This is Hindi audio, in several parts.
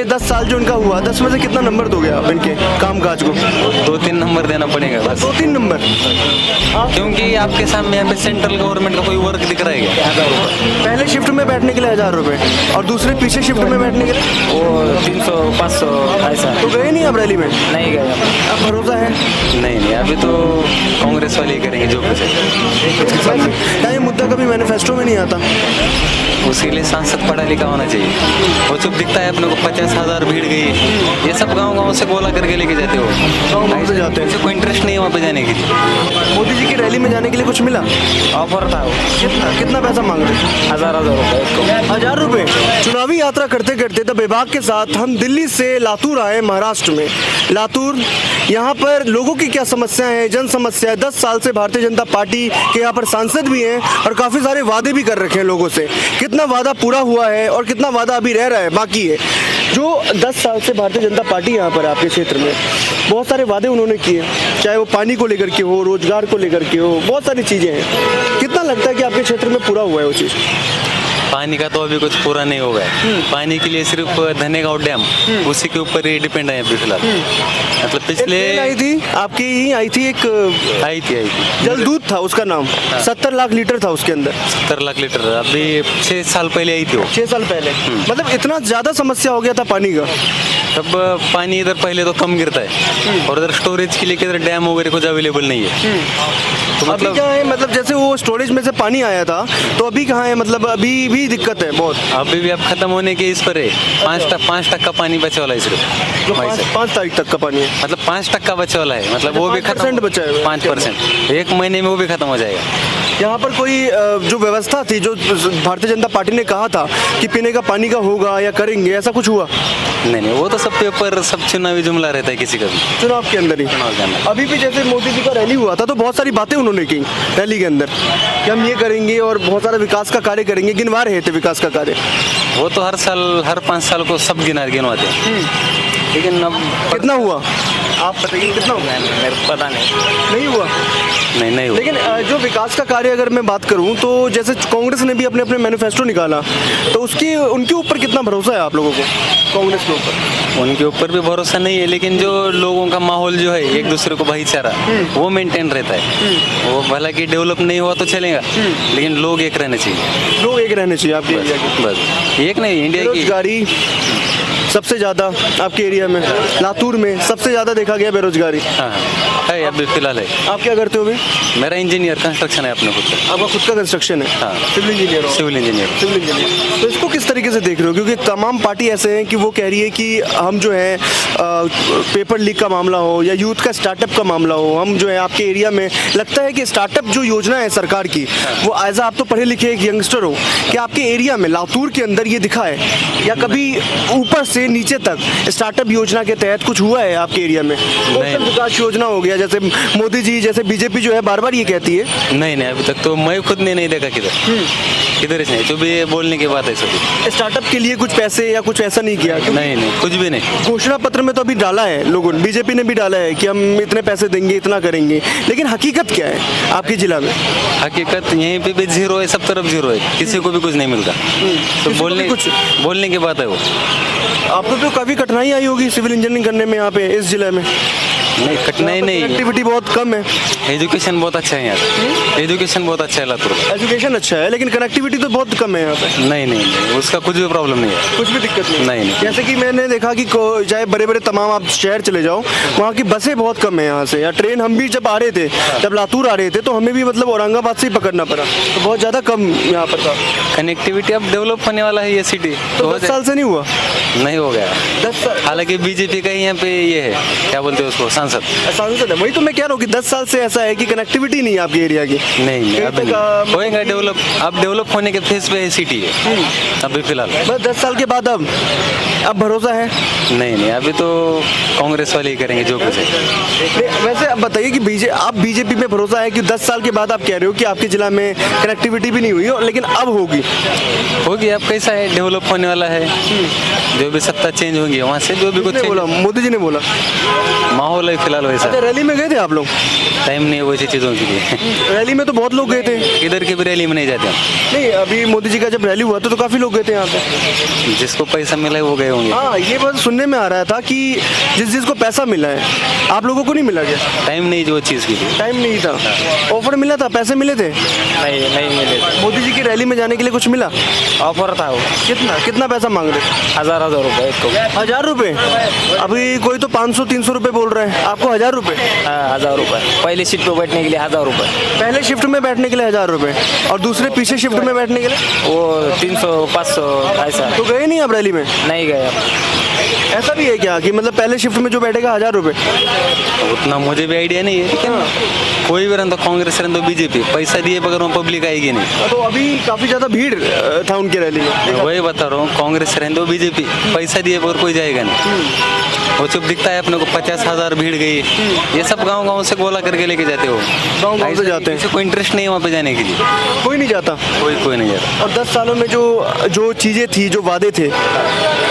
ये 10 साल जो इनका हुआ, 10 में से कितना नंबर दोगे आप इनके कामकाज को? 2-3 नंबर देना पड़ेगा बस, 2-3 नंबर। क्योंकि आपके सामने यहाँ पे सेंट्रल गवर्नमेंट का कोई वर्क दिख रहा है क्या? पहले शिफ्ट में बैठने के लिए 1000 रुपए और दूसरे पीछे शिफ्ट में बैठने के लिए वो 300-500 ऐसा। तो गए नहीं आप रैली में? नहीं गए। अब भरोसा है? नहीं, अभी तो कांग्रेस वाले ही करेंगे जो कुछ है। क्या ये मुद्दा कभी मैनिफेस्टो में नहीं आता? उसके लिए सांसद पढ़ा लिखा होना चाहिए। वो चुप दिखता है अपने को, 50,000 भीड़ गई, ये सब गाँव से गोला करके लेके जाते हो, गाँव से जाते हैं, कोई इंटरेस्ट नहीं है वहाँ पे जाने के लिए। मोदी जी की रैली में जाने के लिए कुछ मिला? ऑफर था वो। कितना पैसा मांग रहे? 1000 रुपये। 1000 रुपए। चुनावी यात्रा करते करते तब विभाग के साथ हम दिल्ली से लातूर आए, महाराष्ट्र में लातूर। यहाँ पर लोगों की क्या समस्याएं हैं, जन समस्या। 10 साल से भारतीय जनता पार्टी के यहाँ पर सांसद भी हैं और काफ़ी सारे वादे भी कर रखे हैं लोगों से। कितना वादा पूरा हुआ है और कितना वादा अभी रह रहा है, बाकी है। जो 10 साल से भारतीय जनता पार्टी यहाँ पर आपके क्षेत्र में बहुत सारे वादे उन्होंने किए, चाहे वो पानी को लेकर के हो, रोजगार को लेकर के हो, बहुत सारी चीज़ें हैं। कितना लगता है कि आपके क्षेत्र में पूरा हुआ है वो चीज़? पानी का तो अभी कुछ पूरा नहीं होगा। पानी के लिए सिर्फ धनेगांव डैम, उसी के ऊपर ही डिपेंड है अभी फिलहाल। मतलब पिछले आई थी आपकी ही आई थी एक आई थी जलदूत था उसका नाम, 70 लाख लीटर था उसके अंदर। 70 लाख लीटर अभी 6 साल पहले आई थी वो। 6 साल पहले। मतलब इतना ज़्यादा समस्या हो गया था पानी का। तब पानी इधर पहले तो कम गिरता है और इधर स्टोरेज के लिए किधर डैम वगैरह कुछ अवेलेबल नहीं है। तो अभी मतलब क्या है, मतलब जैसे वो स्टोरेज में से पानी आया था तो अभी कहाँ है? मतलब अभी भी दिक्कत है बहुत। अभी भी अब खत्म होने के इस पर है। 5% पानी बचा वाला है सिर्फ। 5 तारीख तक का पानी है, मतलब 5% बचा वाला है, मतलब वो भी 5% बचा है। 5%, 1 महीने में वो भी खत्म हो जाएगा। यहाँ पर कोई जो व्यवस्था थी, जो भारतीय जनता पार्टी ने कहा था कि पीने का पानी का होगा या करेंगे, ऐसा कुछ हुआ? नहीं, वो तो सब पेपर, सब चुनावी जुमला रहता है किसी का भी। चुनाव के अंदर ही। चुनाव के अंदर अभी भी जैसे मोदी जी का रैली हुआ था तो बहुत सारी बातें उन्होंने की रैली के अंदर कि हम ये करेंगे और बहुत सारा विकास का कार्य करेंगे, गिनवा रहे थे विकास का कार्य। वो तो हर साल, हर 5 साल को सब गिनवाते हैं। लेकिन अब कितना हुआ आप बताइए, कितना हुआ? मेरे को पता नहीं हुआ। नहीं हुआ। लेकिन जो विकास का कार्य अगर मैं बात करूं तो जैसे कांग्रेस ने भी अपने अपने मैनिफेस्टो निकाला, तो उसकी उनके ऊपर कितना भरोसा है आप लोगों को, कांग्रेस के ऊपर? उनके ऊपर भी भरोसा नहीं है, लेकिन जो लोगों का माहौल जो है, एक दूसरे को भाईचारा, वो मेंटेन रहता है। वो भला कि डेवलप नहीं हुआ तो चलेगा, लेकिन लोग एक रहने चाहिए। लोग एक रहने चाहिए आपके एरिया के। बस एक नहीं, इंडिया की बेरोजगारी सबसे ज़्यादा आपके एरिया में, लातूर में सबसे ज़्यादा देखा गया बेरोजगारी। हाँ है, अभी फिलहाल है। आप क्या करते हो अभी? मेरा इंजीनियर कंस्ट्रक्शन है अपने खुद का। आपका खुद का कंस्ट्रक्शन है? हाँ। सिविल इंजीनियर हो? Civil engineer. तो इसको किस तरीके से देख रहे हो? क्योंकि तमाम पार्टी ऐसे हैं कि वो कह रही है कि हम जो है पेपर लीक का मामला हो या यूथ का स्टार्टअप का मामला हो, हम जो है आपके एरिया में लगता है कि स्टार्टअप जो योजना है सरकार की, वो एज आप तो पढ़े लिखे एक यंगस्टर हो, कि आपके एरिया में लातूर के अंदर ये दिखा है या कभी ऊपर से नीचे तक स्टार्टअप योजना के तहत कुछ हुआ है आपके एरिया में? कौशल विकास योजना हो गया, जैसे मोदी जी, जैसे बीजेपी जो है बार बार ये कहती है। नहीं, अभी तक तो मैं खुद ने नहीं देखा किधर से नहीं, जो भी बोलने की बात है सभी। स्टार्टअप के लिए कुछ पैसे या कुछ ऐसा नहीं किया? नहीं, कुछ भी नहीं। घोषणा पत्र में तो अभी डाला है लोगों ने, बीजेपी ने भी डाला है कि हम इतने पैसे देंगे, इतना करेंगे, लेकिन हकीकत क्या है आपके जिला में? हकीकत यहीं पे भी जीरो है, सब तरफ जीरो है, किसी को भी कुछ नहीं मिलता। तो बोलने की बात है वो। आपको तो काफ़ी कठिनाई आई होगी सिविल इंजीनियरिंग करने में यहाँ पे इस जिले में? नहीं, कठिनाई नहीं, एक्टिविटी बहुत कम है। एजुकेशन बहुत अच्छा है यहाँ। एजुकेशन बहुत अच्छा है लातूर। एजुकेशन अच्छा है, लेकिन कनेक्टिविटी तो बहुत कम है यहाँ पे। नहीं, उसका कुछ भी प्रॉब्लम नहीं है, कुछ भी दिक्कत नहीं। जैसे कि मैंने देखा कि चाहे बड़े बड़े तमाम आप शहर चले जाओ, वहाँ की बसें बहुत कम है यहाँ से, या ट्रेन हम भी जब आ रहे थे, जब लातूर आ रहे थे तो हमें भी मतलब औरंगाबाद से ही पकड़ना पड़ा, तो बहुत ज़्यादा कम यहाँ पर था। कनेक्टिविटी अब डेवलप होने वाला है ये सिटी, तो 10 साल से नहीं हुआ? नहीं हो गया 10 साल। हालांकि बीजेपी का ही यहाँ पे ये है, क्या बोलते हैं उसको, सांसद है। वही तो मैं कह रहा हूँ कि 10 साल से ऐसा है कि कनेक्टिविटी नहीं है आपके एरिया की। नहीं, अभी होएगा डेवलप। अब डेवलप होने के फेज पे सिटी है अभी फिलहाल। बस 10 साल के बाद अब भरोसा है? नहीं, अभी तो कांग्रेस वाले ही करेंगे जो कुछ है। वैसे अब बताइए कि आप बीजेपी में भरोसा है कि 10 साल के बाद आप कह रहे हो कि आपके जिला में कनेक्टिविटी भी नहीं हुई, लेकिन अब होगी? अब कैसा है, डेवलप होने वाला है, जो भी सत्ता चेंज होंगी वहाँ से जो भी कुछ किसने बोला? मोदी जी ने बोला। माहौल है फिलहाल वैसा, अच्छा, रैली में गए थे आप लोग? टाइम नहीं है वैसी चीज़ों के लिए। रैली में तो बहुत लोग गए थे। इधर की भी रैली में नहीं जाते हम, नहीं, अभी मोदी जी का जब रैली हुआ तो काफी लोग गए थे यहाँ पे। जिसको पैसा मिला है वो गए होंगे। हाँ, ये बात सुनने में आ रहा था कि जिसको पैसा मिला है, आप लोगों को नहीं मिला क्या? टाइम नहीं जो चीज़ के लिए। टाइम नहीं था, ऑफर मिला था, पैसे मिले थे? नहीं मिले थे। मोदी जी की रैली में जाने के लिए कुछ मिला? ऑफर था वो, कितना कितना पैसा मांग रहे थे? 1000 रुपये एक को। 1000 रुपए? अभी कोई तो 500-300 रुपए बोल रहे हैं, आपको 1000 रुपए? हाँ 1000 रुपये, पहली सीट पे बैठने के लिए 1000 रुपये, पहले शिफ्ट में बैठने के लिए 1000 रुपए, और दूसरे पीछे शिफ्ट में बैठने के लिए? वो 300-500 ऐसा। तो गए नहीं आप रैली में? नहीं गए अब। ऐसा भी है क्या कि मतलब पहले शिफ्ट में जो बैठेगा 1000 रुपए? उतना मुझे भी आइडिया नहीं है, लेकिन कोई भी रहता, कांग्रेस रहता, बीजेपी, पैसा दिए बगैर वहाँ पब्लिक आएगी नहीं। तो अभी काफी ज्यादा भीड़ था उनकी रैली में। वही बता रहा हूँ, कांग्रेस रहते बीजेपी, पैसा दिए बगैर कोई जाएगा नहीं। वो चुप दिखता है अपने को, 50,000 भीड़ गई, ये सब गांव से गोला करके लेके जाते हो। गाँव से जाते हैं, किसी को इंटरेस्ट नहीं है वहाँ पे जाने के लिए, कोई नहीं जाता। कोई नहीं जाता। और 10 सालों में जो चीज़ें थी, जो वादे थे,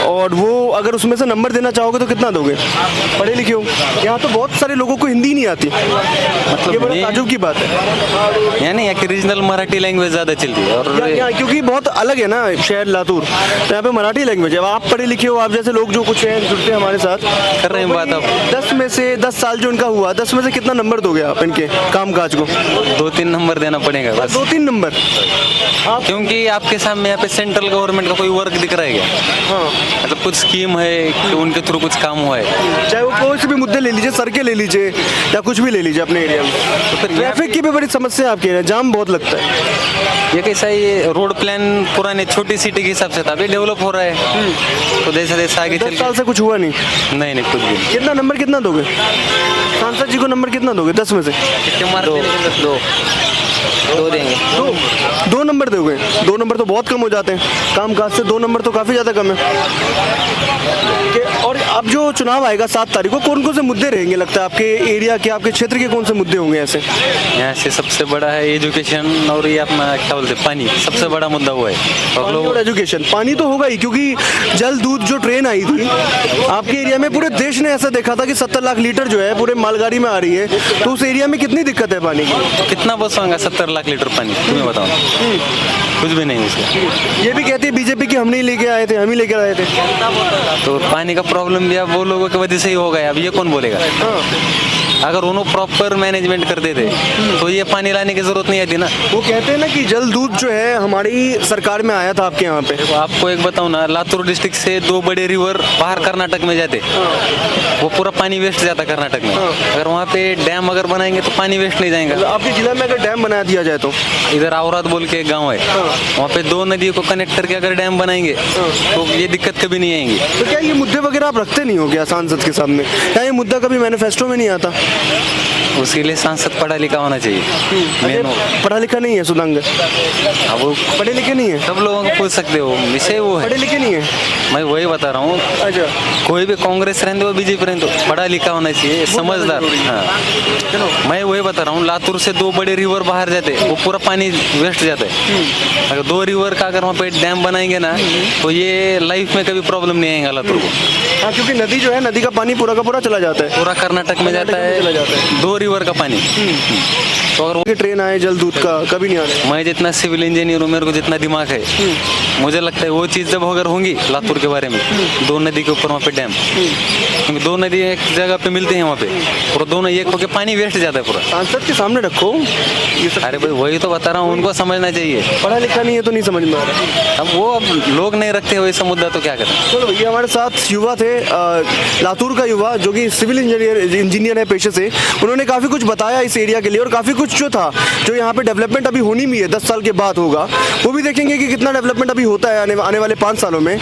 और वो अगर उसमें से नंबर देना चाहोगे तो कितना दोगे? पढ़े लिखे हो, यहाँ तो बहुत सारे लोगों को हिंदी नहीं आती, ये बड़ा ये- ताज्जुब की बात है। यानी यहाँ की रीजनल मराठी लैंग्वेज ज़्यादा चलती है, और यहाँ क्योंकि बहुत अलग है ना शहर लातूर, तो यहाँ पे मराठी लैंग्वेज है। अब आप पढ़े लिखे हो, आप जैसे लोग जो कुछ हैं जुड़ते हैं हमारे साथ, कर रहे हैं बात अब। 10 में से 10 साल जो इनका हुआ, 10 में से कितना नंबर दोगे आप इनके काम काज को? 2-3 नंबर देना पड़ेगा बस, 2-3 नंबर? आप क्योंकि आपके सामने यहाँ पे सेंट्रल गवर्नमेंट का कोई वर्क दिख रहा है क्या? हाँ, मतलब कुछ स्कीम है कि उनके थ्रू कुछ काम हुआ है? चाहे वो कोई से भी मुद्दे ले लीजिए, सड़कें ले लीजिए या कुछ भी ले लीजिए अपने एरिया में, तो फिर ट्रैफिक की भी बड़ी समस्या है आपके एरिया, जाम बहुत लगता है। ये कैसा है, ये रोड प्लान पुराने छोटी सिटी के हिसाब से था, अभी डेवलप हो रहा है, तो जैसे जैसे आगे 10 चल साल से कुछ हुआ नहीं। नहीं कुछ भी नहीं। कितना नंबर कितना दोगे सांसद जी को? नंबर कितना दोगे 10 में से? कितने मार्क देने के अंदर? 2 देंगे। 2 नंबर दोगे? 2 नंबर तो बहुत कम हो जाते हैं, काम काज से 2 नंबर तो काफ़ी ज़्यादा कम है। और अब जो चुनाव आएगा 7 तारीख को, कौन कौन से मुद्दे रहेंगे लगता है आपके एरिया के, आपके क्षेत्र के कौन से मुद्दे होंगे ऐसे? यहाँ से सबसे बड़ा है एजुकेशन, और ये अपना क्या बोलते हैं, पानी, सबसे बड़ा मुद्दा वो है। और पानी लोग और एजुकेशन। पानी तो होगा ही, क्योंकि जल दूध जो ट्रेन आई थी आपके एरिया में, पूरे देश ने ऐसा देखा था कि 70 लाख लीटर जो है पूरे मालगाड़ी में आ रही है, तो उस एरिया में कितनी दिक्कत है पानी की? कितना बसवाएंगा 70 लाख लीटर पानी, तुम्हें बताओ। कुछ भी नहीं उसका। ये भी कहते हैं बीजेपी की हम नहीं लेके आए थे, हम ही लेकर आए थे। तो पानी का प्रॉब्लम भी अब वो लोगों की वजह से ही हो गया, अब ये कौन बोलेगा? अगर उन्होंने प्रॉपर मैनेजमेंट करते थे तो ये पानी लाने की जरूरत नहीं आती ना। वो कहते हैं ना कि जल दूध जो है हमारी सरकार में आया था आपके यहाँ पे। देखो आपको एक बताऊं ना, लातूर डिस्ट्रिक्ट से 2 बड़े रिवर बाहर कर्नाटक में जाते, वो पूरा पानी वेस्ट जाता कर्नाटक में। अगर वहाँ पे डैम अगर बनाएंगे तो पानी वेस्ट नहीं जाएगा। आपके जिला में अगर डैम बना दिया जाए तो? इधर आवरात बोल के एक गाँव है, वहाँ पे 2 नदियों को कनेक्ट करके अगर डैम बनाएंगे तो ये दिक्कत कभी नहीं आएंगी। तो क्या ये मुद्दे वगैरह आप रखते नहीं हो क्या सांसद के सामने? क्या ये मुद्दा कभी मैनिफेस्टो में नहीं आता? उसके लिए सांसद पढ़ा लिखा होना चाहिए। मेन वो। पढ़ा लिखा नहीं है सुदांग? अब वो पढ़े लिखे नहीं है? सब लोगों को पूछ सकते हो, विषय वो है। पढ़े लिखे नहीं है? मैं वही बता रहा हूँ, अच्छा, कोई भी कांग्रेस रहने दो बीजेपी रहने दो, पढ़ा लिखा होना चाहिए, समझदार। हाँ, मैं वही बता रहा हूँ, लातूर से 2 बड़े रिवर बाहर जाते, वो पूरा पानी वेस्ट जाता है। अगर 2 रिवर का अगर वहाँ पे डैम बनाएंगे ना तो ये लाइफ में कभी प्रॉब्लम नहीं आएगा लातूर को। हाँ, क्योंकि नदी जो है, नदी का पानी पूरा का पूरा चला जाता है, पूरा कर्नाटक में जाता चला जाता है 2 रिवर का पानी। तो अगर कि ट्रेन आए जल दूध का कभी नहीं आने। मैं जितना सिविल इंजीनियर हूँ, मेरे को जितना दिमाग है, मुझे लगता है वो चीज़ जब अगर होंगी लातूर के बारे में, 2 नदी के ऊपर वहाँ पे डैम, क्योंकि 2 नदी एक जगह पे मिलते हैं वहाँ पे, और दोनों एक होके पानी वेस्ट जाता है पूरा। सांसद के सामने रखो ये सब। अरे भाई वही तो बता रहा हूँ, उनको समझना चाहिए। पढ़ा लिखा नहीं है तो नहीं समझ में आ रहा। अब लोग नहीं रखते हुए ऐसा मुद्दा तो क्या करें। चलो, ये हमारे साथ युवा थे, लातूर का युवा जो कि सिविल इंजीनियर है पेशे से। उन्होंने काफ़ी कुछ बताया इस एरिया के लिए, और काफ़ी कुछ जो था, जो यहाँ पे डेवलपमेंट अभी होनी भी है, 10 साल के बाद होगा, वो भी देखेंगे कि कितना डेवलपमेंट अभी होता है आने वाले 5 सालों में।